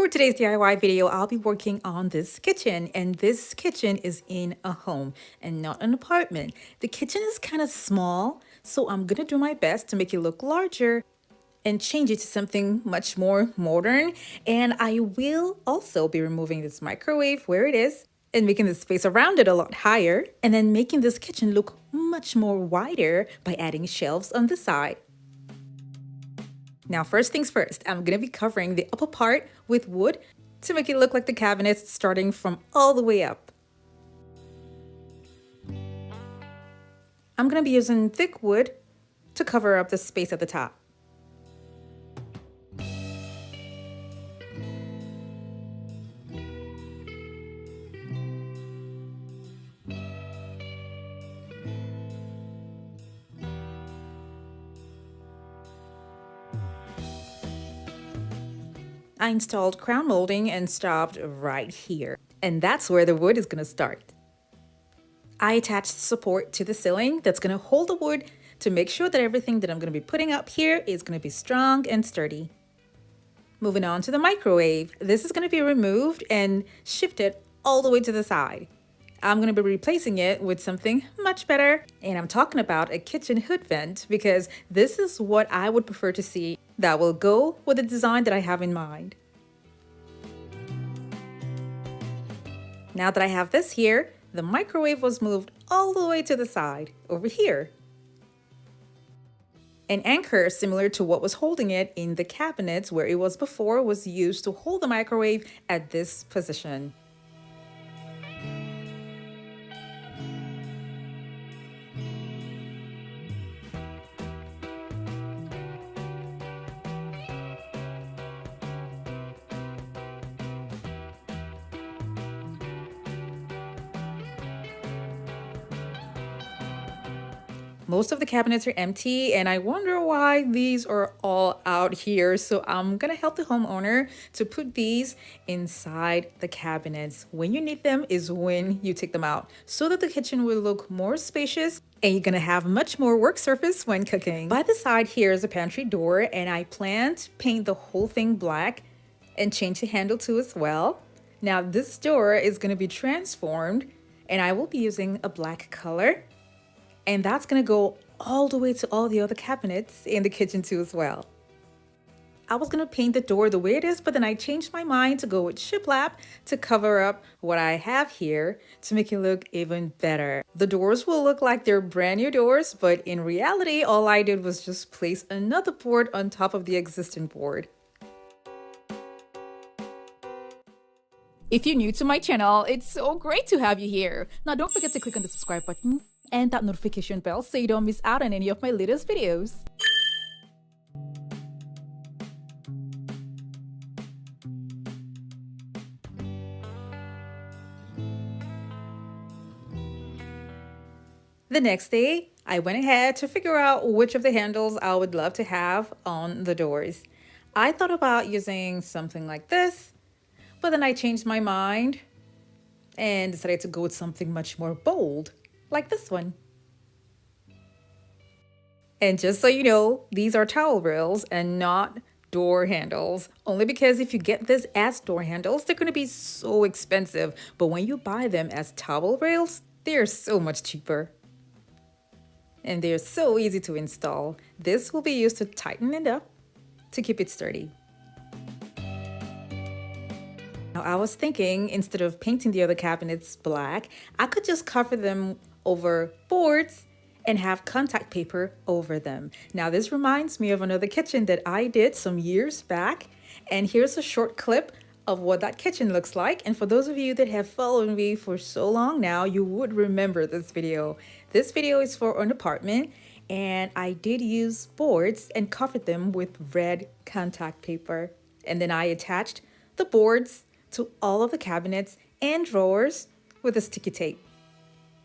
For today's DIY video, I'll be working on this kitchen, and this kitchen is in a home and not an apartment. The kitchen is kind of small, so I'm gonna do my best to make it look larger and change it to something much more modern. And I will also be removing this microwave where it is and making the space around it a lot higher, and then making this kitchen look much more wider by adding shelves on the side. Now, first things first, I'm gonna be covering the upper part with wood to make it look like the cabinets starting from all the way up. I'm gonna be using thick wood to cover up the space at the top. I installed crown molding and stopped right here. And that's where the wood is gonna start. I attached support to the ceiling that's gonna hold the wood to make sure that everything that I'm gonna be putting up here is gonna be strong and sturdy. Moving on to the microwave, this is gonna be removed and shifted all the way to the side. I'm gonna be replacing it with something much better, and I'm talking about a kitchen hood vent because this is what I would prefer to see that will go with the design that I have in mind. Now that I have this here, the microwave was moved all the way to the side, over here. An anchor similar to what was holding it in the cabinets where it was before was used to hold the microwave at this position. Most of the cabinets are empty, and I wonder why these are all out here. So I'm gonna help the homeowner to put these inside the cabinets. When you need them is when you take them out, so that the kitchen will look more spacious and you're gonna have much more work surface when cooking. By the side here is a pantry door, and I plan to paint the whole thing black and change the handle too as well. Now this door is gonna be transformed, and I will be using a black color. And that's gonna go all the way to all the other cabinets in the kitchen too as well. I was gonna paint the door the way it is, but then I changed my mind to go with Shiplap to cover up what I have here to make it look even better. The doors will look like they're brand new doors, but in reality, all I did was just place another board on top of the existing board. If you're new to my channel, it's so great to have you here. Now don't forget to click on the subscribe button and that notification bell so you don't miss out on any of my latest videos. The next day, I went ahead to figure out which of the handles I would love to have on the doors. I thought about using something like this, but then I changed my mind and decided to go with something much more bold, like this one. And just so you know, these are towel rails and not door handles, only because if you get this as door handles, they're going to be so expensive. But when you buy them as towel rails, they're so much cheaper. And they're so easy to install. This will be used to tighten it up to keep it sturdy. Now, I was thinking instead of painting the other cabinets black, I could just cover them over boards and have contact paper over them. Now, this reminds me of another kitchen that I did some years back, and here's a short clip of what that kitchen looks like. And for those of you that have followed me for so long now, you would remember this video. This video is for an apartment, and I did use boards and covered them with red contact paper. And then I attached the boards to all of the cabinets and drawers with a sticky tape.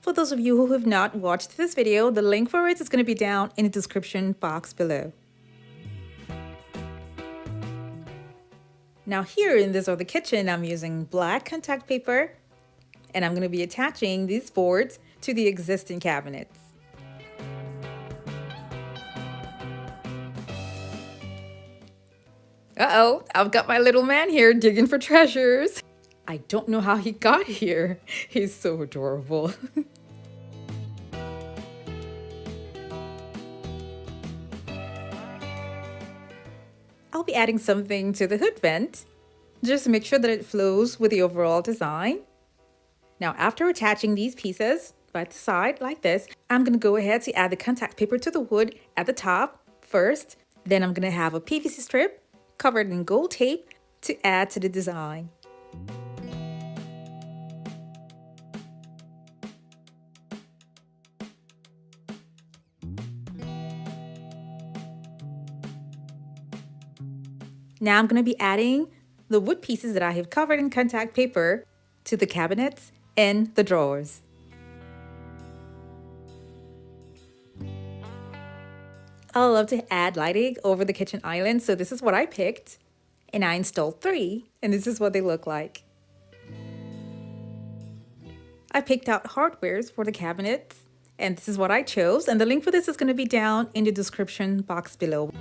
For those of you who have not watched this video, the link for it is going to be down in the description box below. Now here in this other kitchen, I'm using black contact paper, and I'm going to be attaching these boards to the existing cabinets. Uh-oh, I've got my little man here digging for treasures. I don't know how he got here. He's so adorable. I'll be adding something to the hood vent. Just make sure that it flows with the overall design. Now, after attaching these pieces by the side like this, I'm gonna go ahead to add the contact paper to the wood at the top first. Then I'm gonna have a PVC strip covered in gold tape to add to the design. Now I'm going to be adding the wood pieces that I have covered in contact paper to the cabinets and the drawers. I love to add lighting over the kitchen island, so this is what I picked. And I installed 3, and this is what they look like. I picked out hardwares for the cabinets, and this is what I chose. And the link for this is going to be down in the description box below.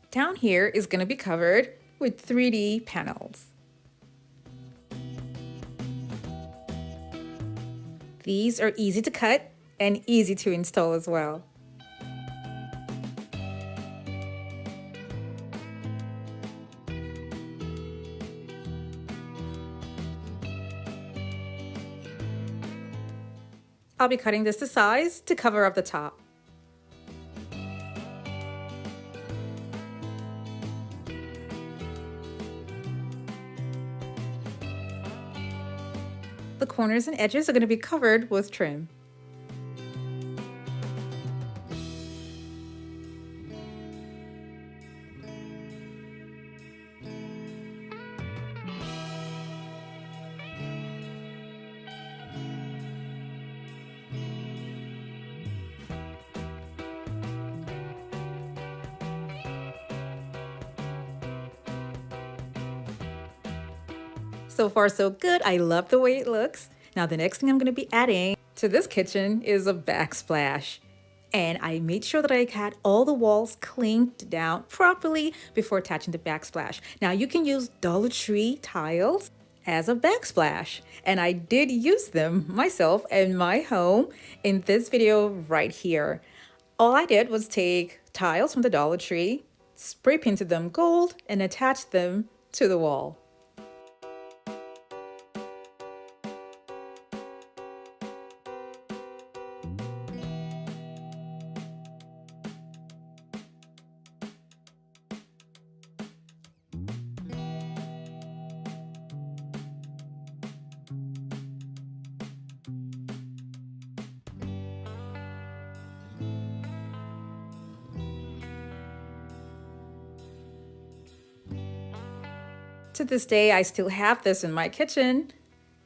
Down here is going to be covered with 3D panels. These are easy to cut and easy to install as well. I'll be cutting this to size to cover up the top. The corners and edges are going to be covered with trim. So far so good. I love the way it looks. Now the next thing I'm going to be adding to this kitchen is a backsplash. And I made sure that I had all the walls cleaned down properly before attaching the backsplash. Now you can use Dollar Tree tiles as a backsplash. And I did use them myself in my home in this video right here. All I did was take tiles from the Dollar Tree, spray painted them gold, and attached them to the wall. To this day, I still have this in my kitchen,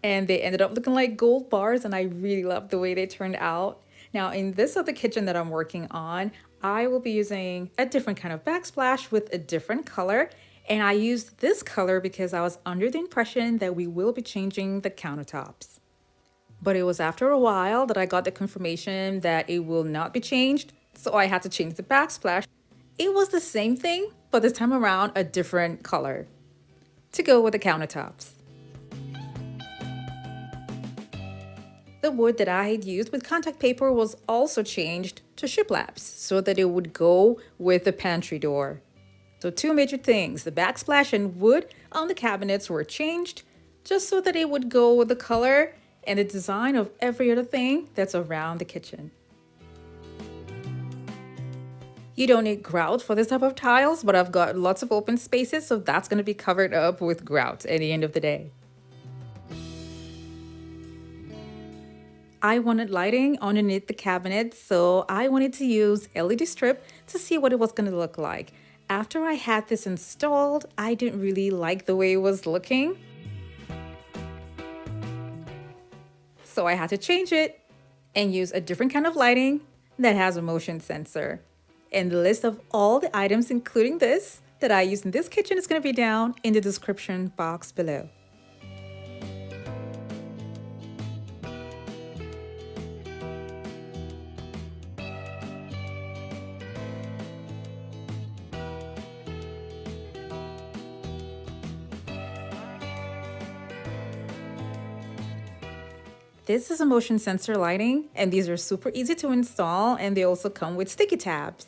and they ended up looking like gold bars, and I really love the way they turned out. Now, in this other kitchen that I'm working on, I will be using a different kind of backsplash with a different color, and I used this color because I was under the impression that we will be changing the countertops. But it was after a while that I got the confirmation that it will not be changed, so I had to change the backsplash. It was the same thing, but this time around a different color to go with the countertops. The wood that I had used with contact paper was also changed to Shiplaps so that it would go with the pantry door. So 2 major things, the backsplash and wood on the cabinets were changed just so that it would go with the color and the design of every other thing that's around the kitchen. You don't need grout for this type of tiles, but I've got lots of open spaces, so that's going to be covered up with grout at the end of the day. I wanted lighting underneath the cabinet, so I wanted to use LED strip to see what it was going to look like. After I had this installed, I didn't really like the way it was looking, so I had to change it and use a different kind of lighting that has a motion sensor. And the list of all the items, including this, that I use in this kitchen is going to be down in the description box below. This is a motion sensor lighting, and these are super easy to install, and they also come with sticky tabs.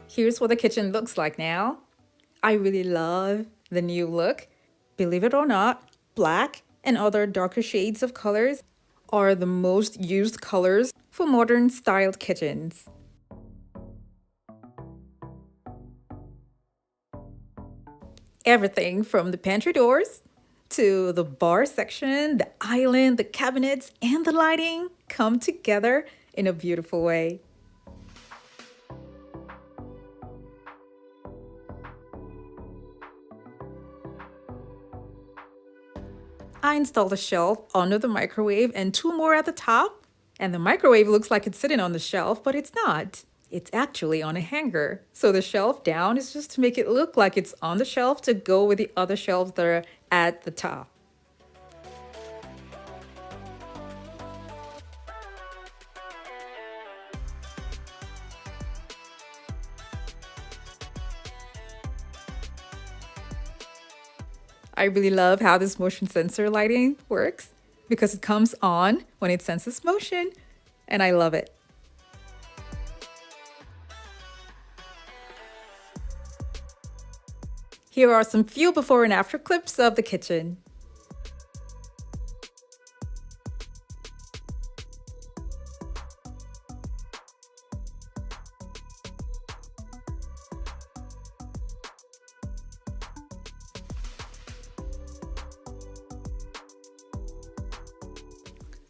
Here's what the kitchen looks like now. I really love the new look. Believe it or not, black and other darker shades of colors are the most used colors for modern styled kitchens. Everything from the pantry doors to the bar section, the island, the cabinets, and the lighting come together in a beautiful way. I installed a shelf under the microwave and two more at the top. And the microwave looks like it's sitting on the shelf, but it's not. It's actually on a hanger. So the shelf down is just to make it look like it's on the shelf to go with the other shelves that are at the top. I really love how this motion sensor lighting works because it comes on when it senses motion, and I love it. Here are some few before and after clips of the kitchen.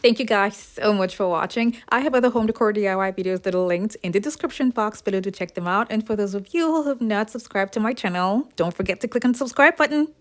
Thank you guys so much for watching. I have other home decor DIY videos that are linked in the description box below to check them out. And for those of you who have not subscribed to my channel, don't forget to click on the subscribe button.